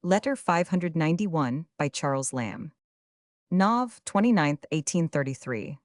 Letter 591 by Charles Lamb. Nov. 29th, 1833.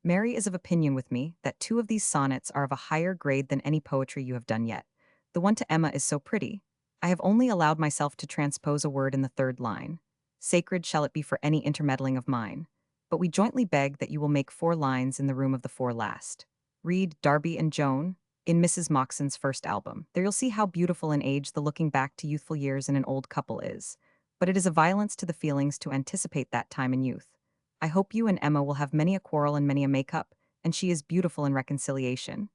Mary is of opinion with me that two of these sonnets are of a higher grade than any poetry you have done yet. The one to Emma is so pretty. I have only allowed myself to transpose a word in the third line. Sacred shall it be for any intermeddling of mine. But we jointly beg that you will make 4 lines in the room of the 4 last. Read Darby and Joan in Mrs. Moxon's first album. There you'll see how beautiful in age the looking back to youthful years in an old couple is. But it is a violence to the feelings to anticipate that time in youth. I hope you and Emma will have many a quarrel and many a make-up, and she is beautiful in reconciliation.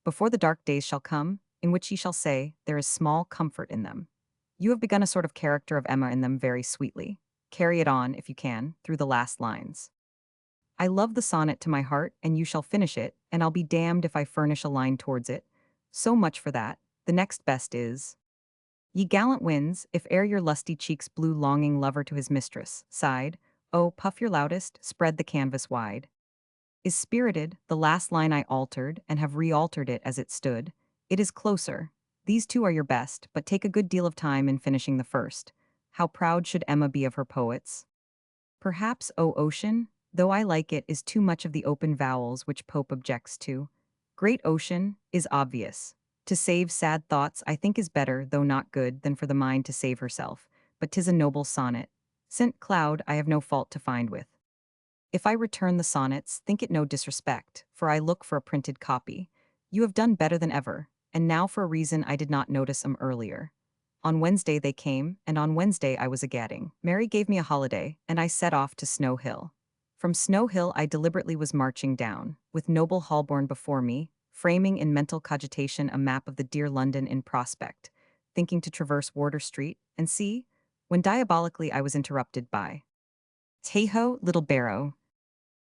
Before the dark days shall come, in which ye shall say, there is small comfort in them. You have begun a sort of character of Emma in them very sweetly. Carry it on, if you can, through the last lines. I love the sonnet to my heart, and you shall finish it, and I'll be damned if I furnish a line towards it. So much for that. The next best is, ye gallant winds, if e'er your lusty cheeks blew longing lover to his mistress, sighed, oh, puff your loudest, spread the canvas wide. Is spirited, the last line I altered, and have re-altered it as it stood. It is closer. These two are your best, but take a good deal of time in finishing the first. How proud should Emma be of her poets? Perhaps, O ocean, though I like it, is too much of the open vowels which Pope objects to. Great ocean is obvious. To save sad thoughts I think is better, though not good, than for the mind to save herself, but 'tis a noble sonnet. St. Cloud I have no fault to find with. If I return the sonnets, think it no disrespect, for I look for a printed copy. You have done better than ever, and now for a reason I did not notice 'em earlier. On Wednesday they came, and on Wednesday I was a gadding. Mary gave me a holiday, and I set off to Snow Hill. From Snow Hill I deliberately was marching down, with noble Holborn before me, framing in mental cogitation a map of the dear London in prospect, thinking to traverse Wardour Street, and see, when diabolically I was interrupted by Hey-ho, little Barrow.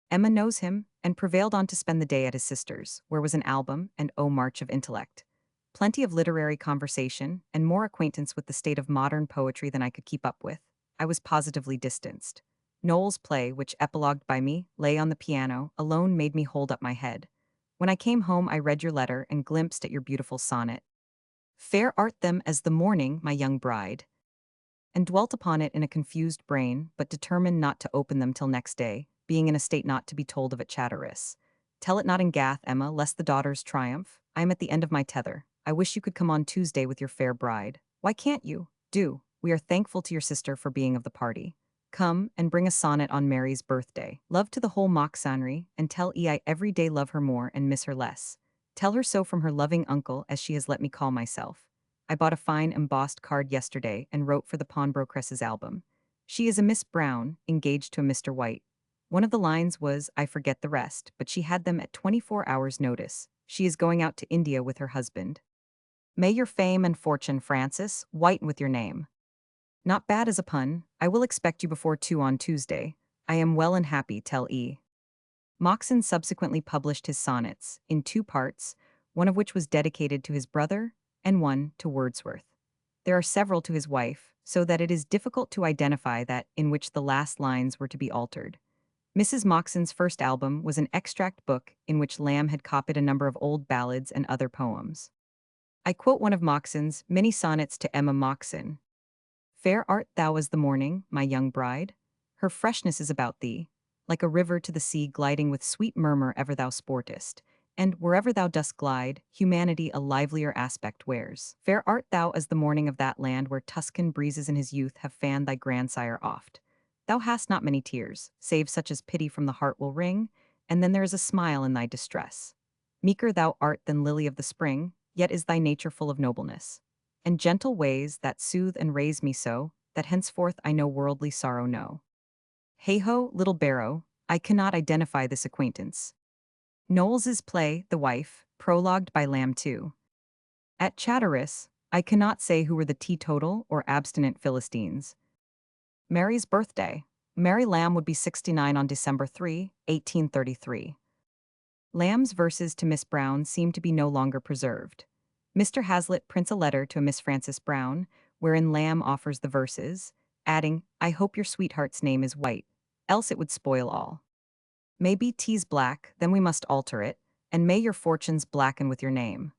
Emma knows him, and prevailed on to spend the day at his sister's, where was an album and march of intellect. Plenty of literary conversation, and more acquaintance with the state of modern poetry than I could keep up with. I was positively distanced. Noel's play, which epilogued by me, lay on the piano, alone made me hold up my head. When I came home I read your letter and glimpsed at your beautiful sonnet. Fair art them as the morning, my young bride, and dwelt upon it in a confused brain, but determined not to open them till next day, being in a state not to be told of at Chatteris. Tell it not in Gath, Emma, lest the daughters triumph. I am at the end of my tether. I wish you could come on Tuesday with your fair bride. Why can't you? Do. We are thankful to your sister for being of the party. Come, and bring a sonnet on Mary's birthday. Love to the whole Moxonry, and tell I every day love her more and miss her less. Tell her so from her loving uncle, as she has let me call myself. I bought a fine embossed card yesterday and wrote for the Pawnbrokeress's album. She is a Miss Brown, engaged to a Mr. White. One of the lines was, I forget the rest, but she had them at 24 hours' notice. She is going out to India with her husband. May your fame and fortune, Francis, whiten with your name. Not bad as a pun. I will expect you before 2 on Tuesday. I am well and happy, tell E. Moxon subsequently published his sonnets, in 2 parts, one of which was dedicated to his brother, and one to Wordsworth. There are several to his wife, so that it is difficult to identify that in which the last lines were to be altered. Mrs. Moxon's first album was an extract book in which Lamb had copied a number of old ballads and other poems. I quote one of Moxon's many sonnets to Emma Moxon. Fair art thou as the morning, my young bride. Her freshness is about thee, like a river to the sea gliding with sweet murmur ever thou sportest, and wherever thou dost glide, humanity a livelier aspect wears. Fair art thou as the morning of that land where Tuscan breezes in his youth have fanned thy grandsire oft. Thou hast not many tears, save such as pity from the heart will wring, and then there is a smile in thy distress. Meeker thou art than lily of the spring, yet is thy nature full of nobleness, and gentle ways that soothe and raise me so, that henceforth I no worldly sorrow know. Hey-ho, little Barrow, I cannot identify this acquaintance. Knowles's play, The Wife, prologued by Lamb too. At Chatteris, I cannot say who were the teetotal or abstinent Philistines. Mary's birthday. Mary Lamb would be 69 on December 3, 1833. Lamb's verses to Miss Brown seem to be no longer preserved. Mr. Hazlitt prints a letter to a Miss Frances Brown, wherein Lamb offers the verses, adding, I hope your sweetheart's name is White, else it would spoil all. Maybe 'tis black, then we must alter it, and may your fortunes blacken with your name.